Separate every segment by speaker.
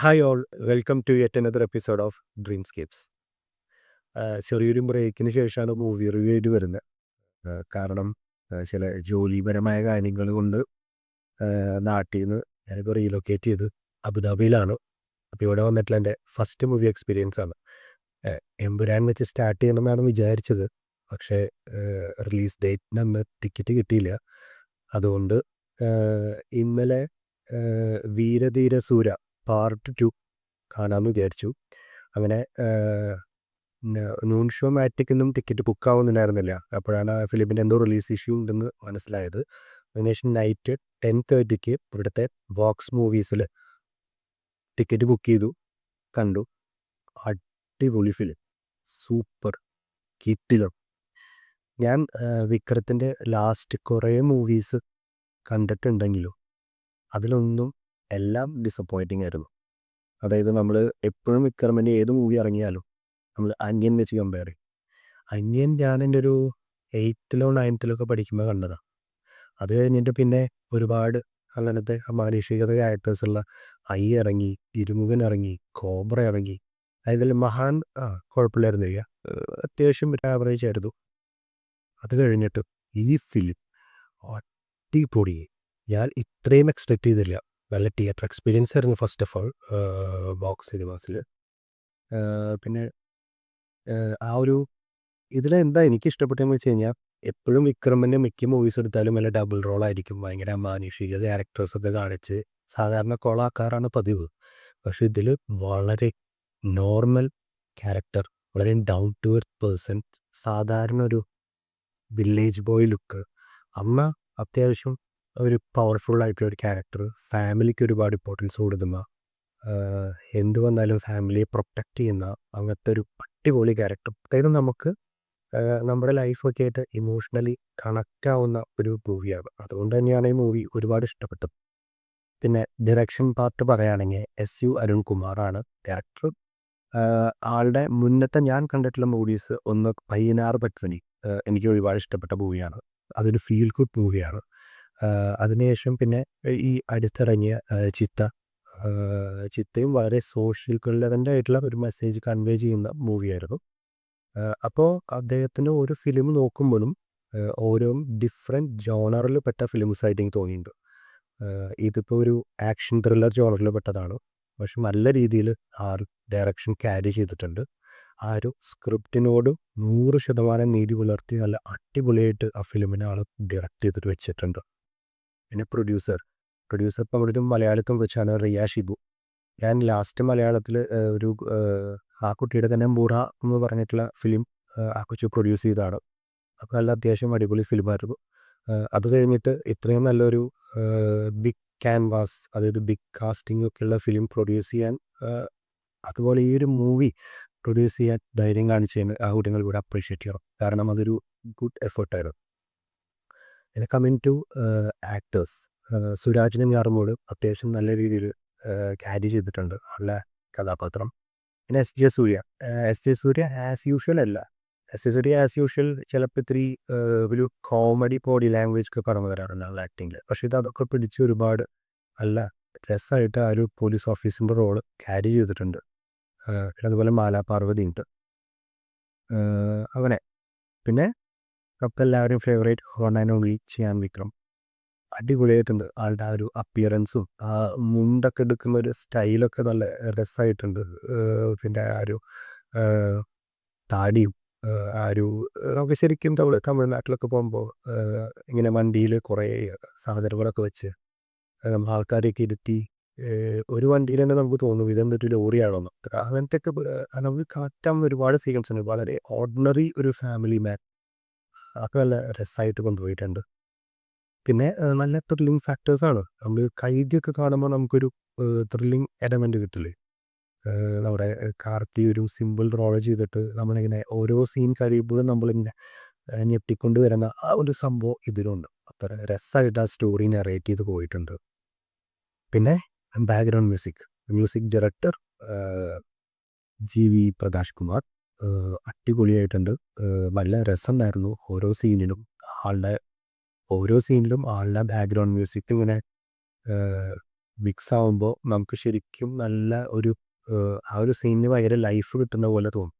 Speaker 1: Hi all, welcome to yet another episode of Dreamscapes. ചെറിയൊരു ബ്രേക്കിന് ശേഷമാണ് മൂവി റിവ്യൂ ആയിട്ട് വരുന്നത്. കാരണം ചില ജോലിപരമായ കാര്യങ്ങൾ കൊണ്ട് നാട്ടിൽ നിന്ന് ഞാനിപ്പോൾ റീലൊക്കേറ്റ് ചെയ്ത് അബുദാബിയിലാണ്. അപ്പോൾ ഇവിടെ വന്നിട്ടുള്ള എൻ്റെ ഫസ്റ്റ് മൂവി എക്സ്പീരിയൻസ് ആണ്. എമ്പുരാൻ വെച്ച് സ്റ്റാർട്ട് ചെയ്യണമെന്നാണ് വിചാരിച്ചത്. പക്ഷേ റിലീസ് ഡേറ്റിന് അന്ന് ടിക്കറ്റ് കിട്ടിയില്ല. അതുകൊണ്ട് ഇന്നലെ വീരധീര സൂര പാർട്ട് 2 കാണാമെന്ന് വിചാരിച്ചു. അങ്ങനെ നൂൺ ഷോ മാറ്റിക്കൊന്നും ടിക്കറ്റ് ബുക്കാവുന്നുണ്ടായിരുന്നില്ല. അപ്പോഴാണ് ആ ഫിലിമിൻ്റെ എന്തോ റിലീസ് ഇഷ്യൂ ഉണ്ടെന്ന് മനസ്സിലായത്. അതിനുശേഷം നൈറ്റ് 10:30 ഇവിടുത്തെ വോക്സ് മൂവീസിൽ ടിക്കറ്റ് ബുക്ക് ചെയ്തു, കണ്ടു. അടിപൊളി ഫിലിം, സൂപ്പർ കിടിലം. ഞാൻ വിക്രത്തിൻ്റെ ലാസ്റ്റ് കുറേ മൂവീസ് കണ്ടിട്ടുണ്ടെങ്കിലും അതിലൊന്നും എല്ലാം ഡിസപ്പോയിൻറ്റിങ് ആയിരുന്നു. അതായത് നമ്മൾ എപ്പോഴും വിക്രമിൻ്റെ ഏത് മൂവി ഇറങ്ങിയാലും നമ്മൾ അന്യൻ വെച്ച് കമ്പയർ ചെയ്യും. അന്യൻ ഞാൻ എൻ്റെ ഒരു 8th-ലോ 9th-ലോ പഠിക്കുമ്പോൾ കണ്ടതാണ്. അത് കഴിഞ്ഞിട്ട് പിന്നെ ഒരുപാട് അങ്ങനത്തെ അമാനുഷികത ക്യാരക്ടേഴ്സുള്ള ഐ ഇറങ്ങി, ഇരുമുഖൻ ഇറങ്ങി, കോബ്ര ഇറങ്ങി. അതിൽ മഹാൻ കുഴപ്പമില്ലായിരുന്നു, അത്യാവശ്യം ഒരു ആവറേജ് ആയിരുന്നു. അത് കഴിഞ്ഞിട്ട് ഈ ഫിലിം അടിപൊളി. ഞാൻ ഇത്രയും എക്സ്പെക്റ്റ് ചെയ്തില്ല. നല്ല തിയേറ്റർ എക്സ്പീരിയൻസ് ആയിരുന്നു ഫസ്റ്റ് ഓഫ് ഓൾ ബോക്സ് സിനിമാസിൽ. പിന്നെ ആ ഒരു ഇതിലെന്താ എനിക്ക് ഇഷ്ടപ്പെട്ടതെന്ന് വെച്ച് കഴിഞ്ഞാൽ, എപ്പോഴും വിക്രമിൻ്റെ മിക്ക മൂവീസ് എടുത്താലും വല്ല ഡബിൾ റോളായിരിക്കും, ഭയങ്കര അമാനുഷിക ക്യാരക്ടേഴ്സൊക്കെ കാണിച്ച് സാധാരണ കോളാക്കാറാണ് പതിവ്. പക്ഷെ ഇതിൽ വളരെ നോർമൽ ക്യാരക്ടർ, വളരെ ഡൗൺ ടു എർത്ത് പേഴ്സൺ, സാധാരണ ഒരു വില്ലേജ് ബോയ് ലുക്ക്, അമ്മ അത്യാവശ്യം ഒരു പവർഫുൾ ആയിട്ടുള്ള ഒരു ക്യാരക്ടർ, ഫാമിലിക്ക് ഒരുപാട് ഇമ്പോർട്ടൻസ് കൊടുക്കുന്ന, എന്ത് വന്നാലും ഫാമിലിയെ പ്രൊട്ടക്റ്റ് ചെയ്യുന്ന അങ്ങനത്തെ ഒരു അടിപൊളി ക്യാരക്ടർ. അതായത് നമുക്ക് നമ്മുടെ ലൈഫൊക്കെ ആയിട്ട് ഇമോഷണലി കണക്റ്റ് ആവുന്ന ഒരു മൂവിയാണ്. അതുകൊണ്ട് തന്നെയാണ് ഈ മൂവി ഒരുപാട് ഇഷ്ടപ്പെട്ടത്. പിന്നെ ഡയറക്ഷൻ പാർട്ട് പറയുകയാണെങ്കിൽ SU അരുൺകുമാറാണ് ഡയറക്ടർ. ആളുടെ മുന്നത്തെ ഞാൻ കണ്ടിട്ടുള്ള മൂവീസ് ഒന്ന് പയ്യനാർ പത്മിനി, എനിക്ക് ഒരുപാട് ഇഷ്ടപ്പെട്ട മൂവിയാണ്. അതൊരു ഫീൽ ഗുഡ് മൂവിയാണ്. അതിനുശേഷം പിന്നെ ഈ അടുത്തിറങ്ങിയ ചിത്തയും വളരെ സോഷ്യൽ റിലവൻ്റ് ആയിട്ടുള്ള ഒരു മെസ്സേജ് കൺവേ ചെയ്യുന്ന മൂവിയായിരുന്നു. അപ്പോൾ അദ്ദേഹത്തിന് ഒരു ഫിലിം നോക്കുമ്പോഴും ഓരോ ഡിഫറെൻറ്റ് ജോണറിൽ പെട്ട ഫിലിംസായിട്ട് എനിക്ക് തോന്നിയിട്ടുണ്ട്. ഇതിപ്പോൾ ഒരു ആക്ഷൻ ത്രില്ലർ ജോണറിൽ പെട്ടതാണ്, പക്ഷെ നല്ല രീതിയിൽ ആ ഡയറക്ഷൻ ക്യാരി ചെയ്തിട്ടുണ്ട്. ആ ഒരു സ്ക്രിപ്റ്റിനോട് 100% നീതി പുലർത്തി നല്ല അടിപൊളിയായിട്ട് ആ ഫിലിമിനെ ആൾ ഡയറക്റ്റ് ചെയ്തിട്ട് വെച്ചിട്ടുണ്ട്. പിന്നെ പ്രൊഡ്യൂസർ ഇപ്പം നമ്മുടെ മലയാളത്തിൽ വെച്ചാണ് റിയ ഷിബു. ഞാൻ ലാസ്റ്റ് മലയാളത്തിൽ ഒരു ആ കുട്ടിയുടെ തന്നെ മുറ എന്ന് പറഞ്ഞിട്ടുള്ള ഫിലിം ആ കൊച്ചു പ്രൊഡ്യൂസ് ചെയ്തതാണ്. അപ്പോൾ നല്ല അത്യാവശ്യം അടിപൊളി ഫിലിമായിരുന്നു. അത് കഴിഞ്ഞിട്ട് ഇത്രയും നല്ലൊരു ബിഗ് ക്യാൻവാസ്, അതായത് ബിഗ് കാസ്റ്റിംഗ് ഒക്കെയുള്ള ഫിലിം പ്രൊഡ്യൂസ് ചെയ്യാൻ, അതുപോലെ ഈ ഒരു മൂവി പ്രൊഡ്യൂസ് ചെയ്യാൻ ധൈര്യം കാണിച്ചതിന് ആ കുട്ടികൾ കൂടെ അപ്രീഷിയേറ്റ് ചെയ്യണം. കാരണം അതൊരു ഗുഡ് എഫേർട്ടായിരുന്നു. പിന്നെ കമ്മിങ് ടു ആക്ടേഴ്സ്, സുരാജിനും ഞാറുമൂട് അത്യാവശ്യം നല്ല രീതിയിൽ ക്യാരി ചെയ്തിട്ടുണ്ട് നല്ല കഥാപാത്രം. പിന്നെ എസ് ജെ സൂര്യ ആസ് യൂഷ്വൽ അല്ല. ആസ് യൂഷ്വൽ ചിലപ്പോൾ ഇത്തിരി ഒരു കോമഡി ബോഡി ലാംഗ്വേജ് ഒക്കെ പറഞ്ഞു വരാറുണ്ട് നല്ല ആക്ടിങ്ങിൽ. പക്ഷെ ഇത് അതൊക്കെ പിടിച്ച് ഒരുപാട് നല്ല രസമായിട്ട് ആ ഒരു പോലീസ് ഓഫീസറിൻ്റെ റോള് ക്യാരി ചെയ്തിട്ടുണ്ട്. പിന്നെ അതുപോലെ മാലാ പാർവതി ഉണ്ട്. അങ്ങനെ പിന്നെ നമുക്ക് എല്ലാവരും favourite one and only Chiyaan Vikram അടിപൊളിയായിട്ടുണ്ട്. ആളുടെ ആ ഒരു അപ്പിയറൻസും ആ മുണ്ടൊക്കെ എടുക്കുന്ന ഒരു സ്റ്റൈലൊക്കെ നല്ല രസമായിട്ടുണ്ട്. പിന്നെ ആ ഒരു താടിയും ആ ഒരു നമുക്ക് ശരിക്കും തമിഴ്നാട്ടിലൊക്കെ പോകുമ്പോൾ ഇങ്ങനെ വണ്ടിയിൽ കുറേ സാധനങ്ങളൊക്കെ വെച്ച് ആൾക്കാരെയൊക്കെ ഇരുത്തി ഒരു വണ്ടിയിൽ തന്നെ നമുക്ക് തോന്നും ഇതെന്തൊരു ലോറിയാണോന്ന്. അങ്ങനത്തെയൊക്കെ നമുക്ക് കാറ്റാവുന്ന ഒരുപാട് സീക്വൻസ് ഉണ്ട്. വളരെ ഓർഡിനറി ഒരു ഫാമിലി മാൻ, അതൊക്കെ നല്ല രസമായിട്ട് കൊണ്ടുപോയിട്ടുണ്ട്. പിന്നെ നല്ല ത്രില്ലിങ് ഫാക്ടേഴ്സാണ്. നമ്മൾ കൈദിയൊക്കെ കാണുമ്പോൾ നമുക്കൊരു ത്രില്ലിങ് എലമെൻ്റ് കിട്ടില്ലേ. നമ്മുടെ കാർത്തി ഒരു സിമ്പിൾ റോള് ചെയ്തിട്ട് നമ്മളിങ്ങനെ ഓരോ സീൻ കഴിയുമ്പോഴും നമ്മളിങ്ങനെ ഞെട്ടിക്കൊണ്ട് വരുന്ന ആ ഒരു സംഭവം ഇതിലുണ്ട്. അത്ര രസമായിട്ട് ആ സ്റ്റോറി നറേറ്റ് ചെയ്ത് പോയിട്ടുണ്ട്. പിന്നെ background music director GV Prakash Kumar അടിപൊളിയായിട്ടുണ്ട്. നല്ല രസമുണ്ടായിരുന്നു. ഓരോ സീനിലും ആളുടെ ബാക്ക്ഗ്രൗണ്ട് മ്യൂസിക് ഇങ്ങനെ മിക്സ് ആവുമ്പോൾ നമുക്ക് ശരിക്കും നല്ല ഒരു ആ ഒരു സീനിന് ഭയങ്കര ലൈഫ് കിട്ടുന്ന പോലെ തോന്നും.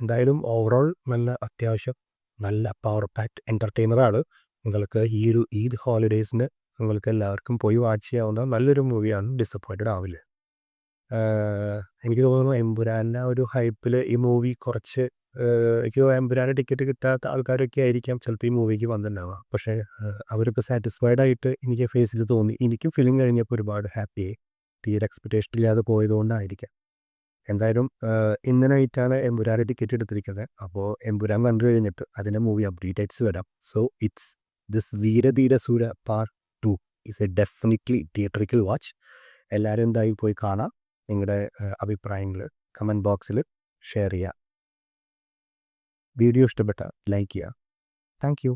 Speaker 1: എന്തായാലും ഓവറോൾ നല്ല അത്യാവശ്യം നല്ല പവർ പാക്ഡ് എൻ്റർടൈനറാണ്. നിങ്ങൾക്ക് ഈ ഒരു ഈദ് ഹോളിഡേയ്സിന് നിങ്ങൾക്ക് എല്ലാവർക്കും പോയി വാച്ച് ചെയ്യാവുന്ന നല്ലൊരു മൂവിയാണ്. ഡിസപ്പോയിൻറ്റഡ് ആവില്ല. എനിക്ക് തോന്നുന്നു എമ്പുരാൻ്റെ ഒരു ഹൈപ്പിൽ ഈ മൂവി കുറച്ച് എനിക്ക് എമ്പുരാൻ്റെ ടിക്കറ്റ് കിട്ടാത്ത ആൾക്കാരൊക്കെ ആയിരിക്കാം ചിലപ്പോൾ ഈ മൂവിക്ക് വന്നിട്ടുണ്ടാവുക. പക്ഷേ അവരൊക്കെ സാറ്റിസ്ഫൈഡ് ആയിട്ട് എനിക്ക് ഫേസിൽ തോന്നി. എനിക്കും ഫിലിം കഴിഞ്ഞപ്പോൾ ഒരുപാട് ഹാപ്പിയായി. തീരെ എക്സ്പെക്റ്റേഷൻ ഇല്ലാതെ പോയതുകൊണ്ടായിരിക്കാം. എന്തായാലും ഇന്ന് നൈറ്റാണ് എമ്പുരാൻ്റെ ടിക്കറ്റ് എടുത്തിരിക്കുന്നത്. അപ്പോൾ എമ്പുരാൻ കണ്ടു കഴിഞ്ഞിട്ട് അതിൻ്റെ മൂവി അപ്ഡേറ്റ്സ് വരാം. So it's this വീരധീര Soora part 2 is A definitely theatrical watch. എല്ലാവരും എന്തായി പോയി കാണാം. നിങ്ങളുടെ അഭിപ്രായങ്ങൾ കമൻറ്റ് ബോക്സിൽ ഷെയർ ചെയ്യുക. വീഡിയോ ഇഷ്ടപ്പെട്ട ലൈക്ക് ചെയ്യുക. Thank you.